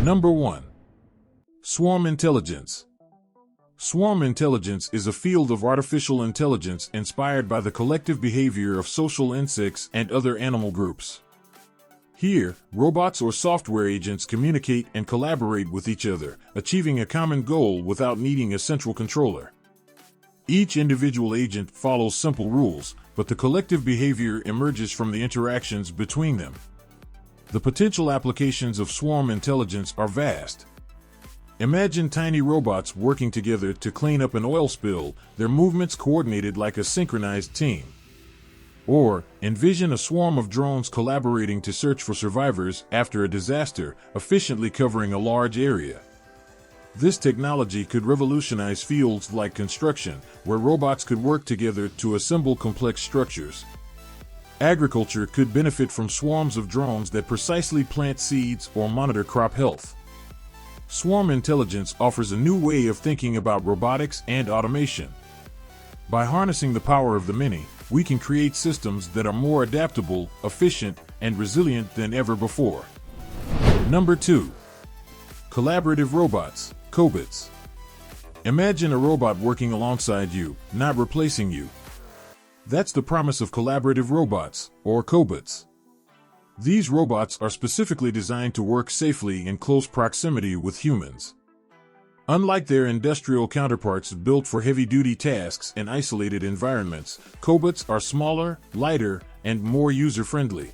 Number 1. Swarm intelligence. Swarm intelligence is a field of artificial intelligence inspired by the collective behavior of social insects and other animal groups. Here, robots or software agents communicate and collaborate with each other, achieving a common goal without needing a central controller. Each individual agent follows simple rules, but the collective behavior emerges from the interactions between them. The potential applications of swarm intelligence are vast. Imagine tiny robots working together to clean up an oil spill, their movements coordinated like a synchronized team. Or, envision a swarm of drones collaborating to search for survivors after a disaster, efficiently covering a large area. This technology could revolutionize fields like construction, where robots could work together to assemble complex structures. Agriculture could benefit from swarms of drones that precisely plant seeds or monitor crop health. Swarm intelligence offers a new way of thinking about robotics and automation. By harnessing the power of the many, we can create systems that are more adaptable, efficient, and resilient than ever before. Number 2. Collaborative robots, Cobots. Imagine a robot working alongside you, not replacing you. That's the promise of collaborative robots, or Cobots. These robots are specifically designed to work safely in close proximity with humans. Unlike their industrial counterparts built for heavy-duty tasks in isolated environments, Cobots are smaller, lighter, and more user-friendly.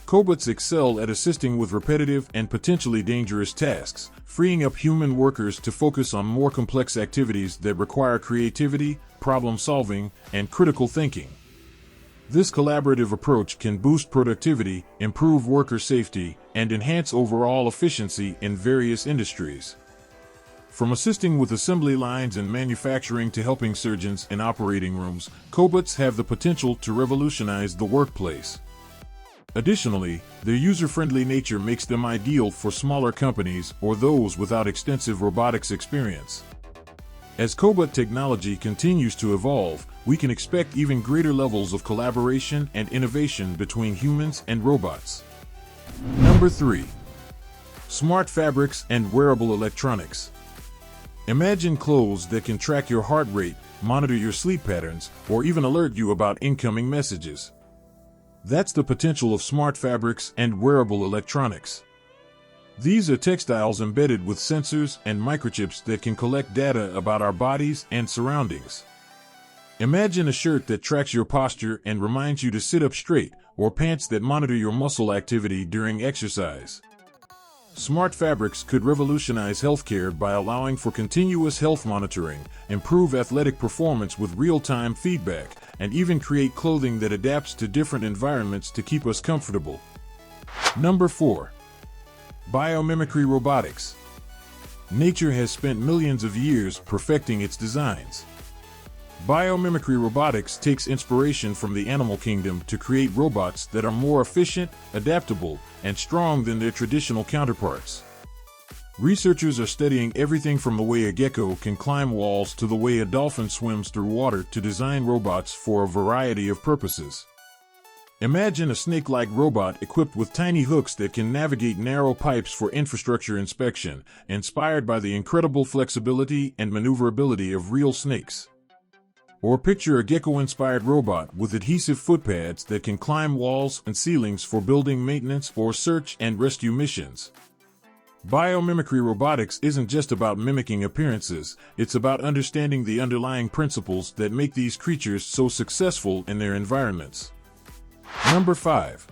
Cobots excel at assisting with repetitive and potentially dangerous tasks, freeing up human workers to focus on more complex activities that require creativity, problem-solving, and critical thinking. This collaborative approach can boost productivity, improve worker safety, and enhance overall efficiency in various industries. From assisting with assembly lines and manufacturing to helping surgeons in operating rooms, Cobots have the potential to revolutionize the workplace. Additionally, their user-friendly nature makes them ideal for smaller companies or those without extensive robotics experience. As Cobot technology continues to evolve, we can expect even greater levels of collaboration and innovation between humans and robots. Number 3. Smart fabrics and wearable electronics. Imagine clothes that can track your heart rate, monitor your sleep patterns, or even alert you about incoming messages. That's the potential of smart fabrics and wearable electronics. These are textiles embedded with sensors and microchips that can collect data about our bodies and surroundings. Imagine a shirt that tracks your posture and reminds you to sit up straight, or pants that monitor your muscle activity during exercise. Smart fabrics could revolutionize healthcare by allowing for continuous health monitoring, improve athletic performance with real-time feedback, and even create clothing that adapts to different environments to keep us comfortable. Number 4. Biomimicry Robotics. Nature has spent millions of years perfecting its designs. Biomimicry robotics takes inspiration from the animal kingdom to create robots that are more efficient, adaptable, and strong than their traditional counterparts. Researchers are studying everything from the way a gecko can climb walls to the way a dolphin swims through water to design robots for a variety of purposes. Imagine a snake-like robot equipped with tiny hooks that can navigate narrow pipes for infrastructure inspection, inspired by the incredible flexibility and maneuverability of real snakes. Or picture a gecko-inspired robot with adhesive footpads that can climb walls and ceilings for building maintenance or search and rescue missions. Biomimicry robotics isn't just about mimicking appearances, it's about understanding the underlying principles that make these creatures so successful in their environments. Number 5.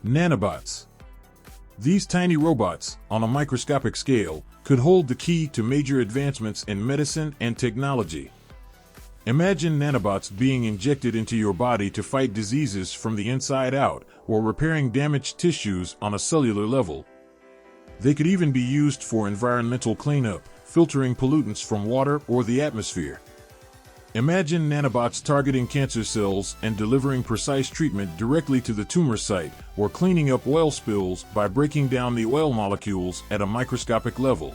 Nanobots. These tiny robots, on a microscopic scale, could hold the key to major advancements in medicine and technology. Imagine nanobots being injected into your body to fight diseases from the inside out, or repairing damaged tissues on a cellular level. They could even be used for environmental cleanup, filtering pollutants from water or the atmosphere. Imagine nanobots targeting cancer cells and delivering precise treatment directly to the tumor site, or cleaning up oil spills by breaking down the oil molecules at a microscopic level.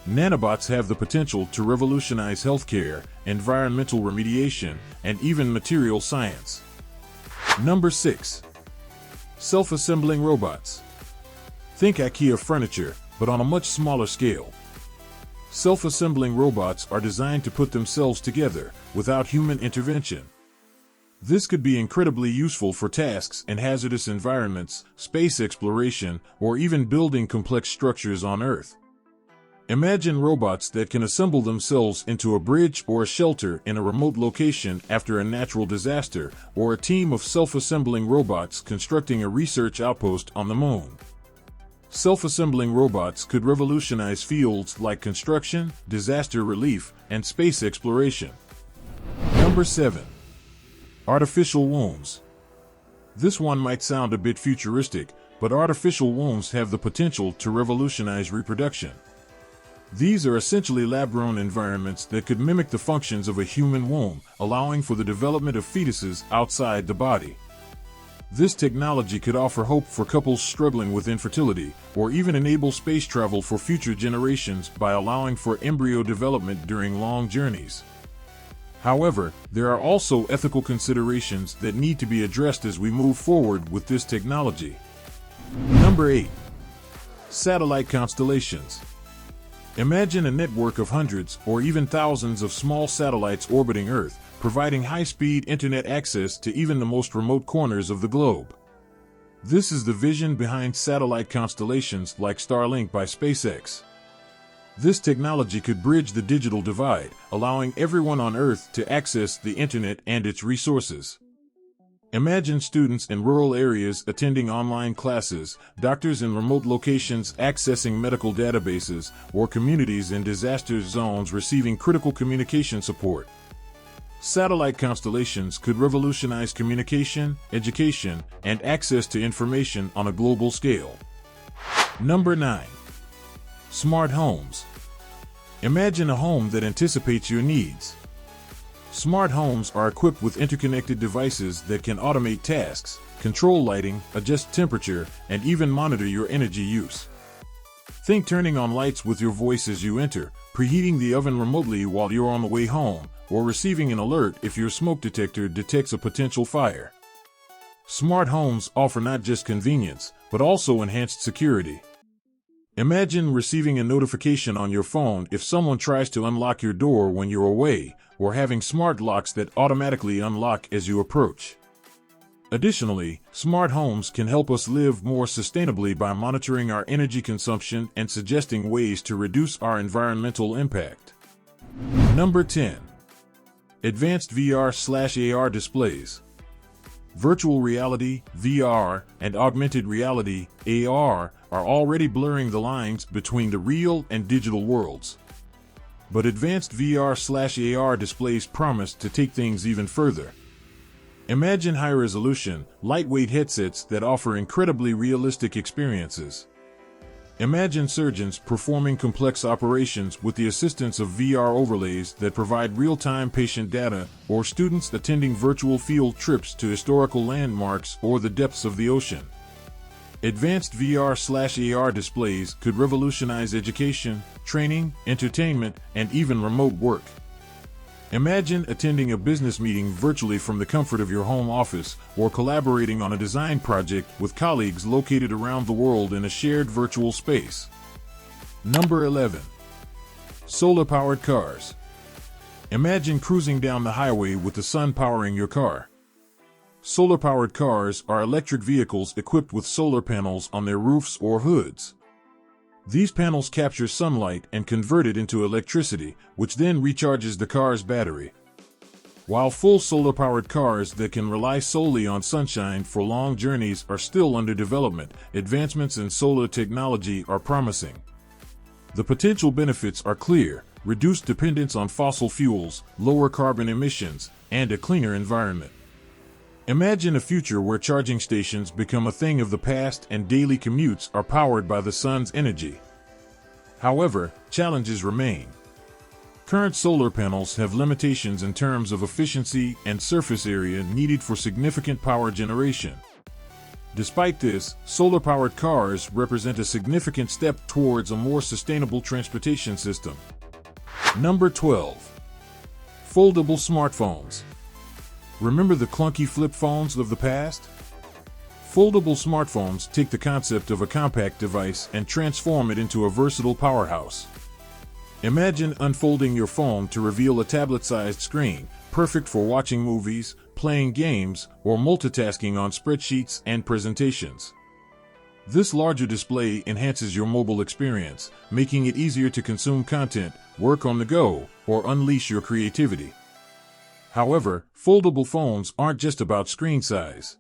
Nanobots have the potential to revolutionize healthcare, environmental remediation, and even material science. Number 6. Self-assembling robots. Think IKEA furniture, but on a much smaller scale. Self-assembling robots are designed to put themselves together without human intervention. This could be incredibly useful for tasks in hazardous environments, space exploration, or even building complex structures on Earth. Imagine robots that can assemble themselves into a bridge or a shelter in a remote location after a natural disaster, or a team of self-assembling robots constructing a research outpost on the moon. Self-assembling robots could revolutionize fields like construction, disaster relief, and space exploration. Number 7. Artificial wombs. This one might sound a bit futuristic, but artificial wombs have the potential to revolutionize reproduction. These are essentially lab-grown environments that could mimic the functions of a human womb, allowing for the development of fetuses outside the body. This technology could offer hope for couples struggling with infertility, or even enable space travel for future generations by allowing for embryo development during long journeys. However, there are also ethical considerations that need to be addressed as we move forward with this technology. Number 8. Satellite constellations. Imagine a network of hundreds or even thousands of small satellites orbiting Earth, providing high-speed internet access to even the most remote corners of the globe. This is the vision behind satellite constellations like Starlink by SpaceX. This technology could bridge the digital divide, allowing everyone on Earth to access the internet and its resources. Imagine students in rural areas attending online classes, doctors in remote locations accessing medical databases, or communities in disaster zones receiving critical communication support. Satellite constellations could revolutionize communication, education, and access to information on a global scale. Number 9. Smart homes. Imagine a home that anticipates your needs. Smart homes are equipped with interconnected devices that can automate tasks, control lighting, adjust temperature, and even monitor your energy use. Think turning on lights with your voice as you enter, preheating the oven remotely while you're on the way home, or receiving an alert if your smoke detector detects a potential fire. Smart homes offer not just convenience, but also enhanced security. Imagine receiving a notification on your phone if someone tries to unlock your door when you're away, or having smart locks that automatically unlock as you approach. Additionally, smart homes can help us live more sustainably by monitoring our energy consumption and suggesting ways to reduce our environmental impact. Number 10. Advanced VR/AR displays. Virtual reality, VR, and augmented reality, AR, are already blurring the lines between the real and digital worlds. But advanced VR/AR displays promise to take things even further. Imagine high-resolution, lightweight headsets that offer incredibly realistic experiences. Imagine surgeons performing complex operations with the assistance of VR overlays that provide real-time patient data, or students attending virtual field trips to historical landmarks or the depths of the ocean. Advanced VR/AR displays could revolutionize education, training, entertainment, and even remote work. Imagine attending a business meeting virtually from the comfort of your home office, or collaborating on a design project with colleagues located around the world in a shared virtual space. Number 11. Solar-powered cars. Imagine cruising down the highway with the sun powering your car. Solar-powered cars are electric vehicles equipped with solar panels on their roofs or hoods. These panels capture sunlight and convert it into electricity, which then recharges the car's battery. While full solar-powered cars that can rely solely on sunshine for long journeys are still under development, advancements in solar technology are promising. The potential benefits are clear: reduced dependence on fossil fuels, lower carbon emissions, and a cleaner environment. Imagine a future where charging stations become a thing of the past and daily commutes are powered by the sun's energy. However, challenges remain. Current solar panels have limitations in terms of efficiency and surface area needed for significant power generation. Despite this, solar-powered cars represent a significant step towards a more sustainable transportation system. Number 12. Foldable smartphones. Remember the clunky flip phones of the past? Foldable smartphones take the concept of a compact device and transform it into a versatile powerhouse. Imagine unfolding your phone to reveal a tablet-sized screen, perfect for watching movies, playing games, or multitasking on spreadsheets and presentations. This larger display enhances your mobile experience, making it easier to consume content, work on the go, or unleash your creativity. However, foldable phones aren't just about screen size.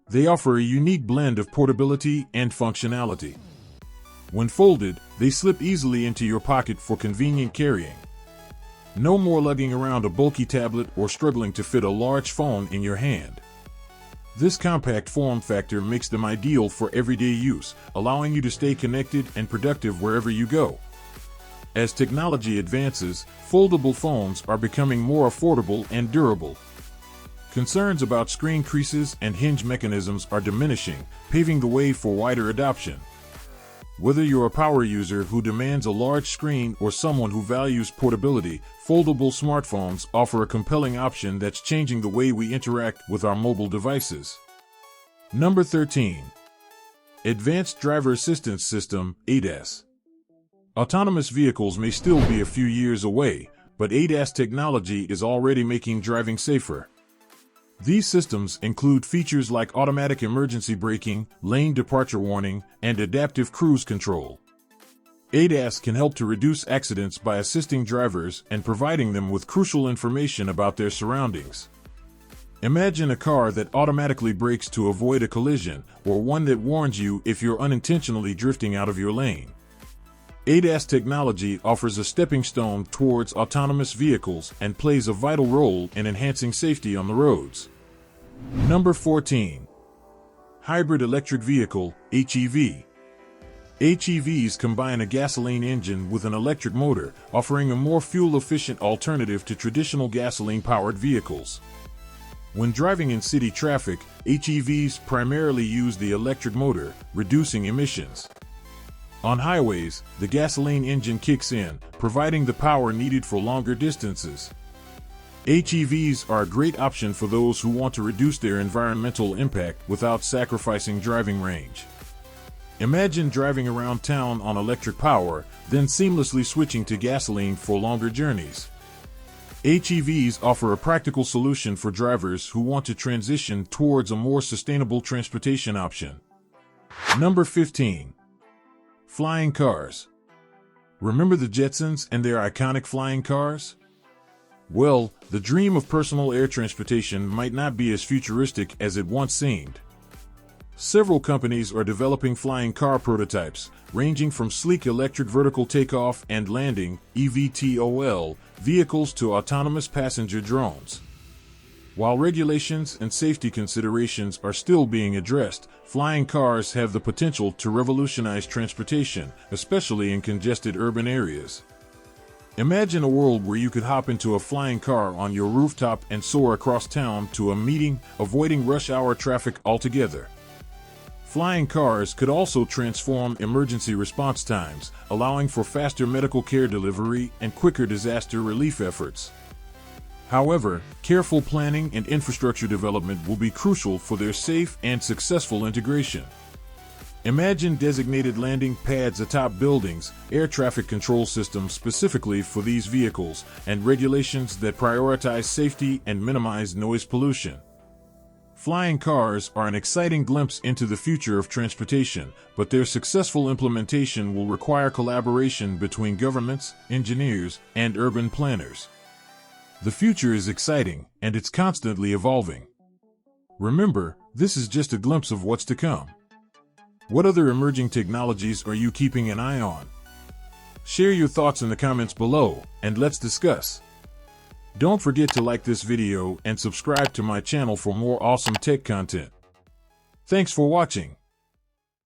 They offer a unique blend of portability and functionality. When folded, they slip easily into your pocket for convenient carrying. No more lugging around a bulky tablet or struggling to fit a large phone in your hand. This compact form factor makes them ideal for everyday use, allowing you to stay connected and productive wherever you go. As technology advances, foldable phones are becoming more affordable and durable. Concerns about screen creases and hinge mechanisms are diminishing, paving the way for wider adoption. Whether you're a power user who demands a large screen or someone who values portability, foldable smartphones offer a compelling option that's changing the way we interact with our mobile devices. Number 13. Advanced Driver Assistance System, ADAS. Autonomous vehicles may still be a few years away, but ADAS technology is already making driving safer. These systems include features like automatic emergency braking, lane departure warning, and adaptive cruise control. ADAS can help to reduce accidents by assisting drivers and providing them with crucial information about their surroundings. Imagine a car that automatically brakes to avoid a collision, or one that warns you if you're unintentionally drifting out of your lane. ADAS technology offers a stepping stone towards autonomous vehicles and plays a vital role in enhancing safety on the roads. Number 14. Hybrid Electric Vehicle, HEV. HEVs combine a gasoline engine with an electric motor, offering a more fuel-efficient alternative to traditional gasoline-powered vehicles. When driving in city traffic, HEVs primarily use the electric motor, reducing emissions. On highways, the gasoline engine kicks in, providing the power needed for longer distances. HEVs are a great option for those who want to reduce their environmental impact without sacrificing driving range. Imagine driving around town on electric power, then seamlessly switching to gasoline for longer journeys. HEVs offer a practical solution for drivers who want to transition towards a more sustainable transportation option. Number 15. Flying cars. Remember the Jetsons and their iconic flying cars? Well, the dream of personal air transportation might not be as futuristic as it once seemed. Several companies are developing flying car prototypes, ranging from sleek electric vertical takeoff and landing (eVTOL) vehicles to autonomous passenger drones. While regulations and safety considerations are still being addressed, flying cars have the potential to revolutionize transportation, especially in congested urban areas. Imagine a world where you could hop into a flying car on your rooftop and soar across town to a meeting, avoiding rush hour traffic altogether. Flying cars could also transform emergency response times, allowing for faster medical care delivery and quicker disaster relief efforts. However, careful planning and infrastructure development will be crucial for their safe and successful integration. Imagine designated landing pads atop buildings, air traffic control systems specifically for these vehicles, and regulations that prioritize safety and minimize noise pollution. Flying cars are an exciting glimpse into the future of transportation, but their successful implementation will require collaboration between governments, engineers, and urban planners. The future is exciting, and it's constantly evolving. Remember, this is just a glimpse of what's to come. What other emerging technologies are you keeping an eye on? Share your thoughts in the comments below, and let's discuss. Don't forget to like this video and subscribe to my channel for more awesome tech content. Thanks for watching.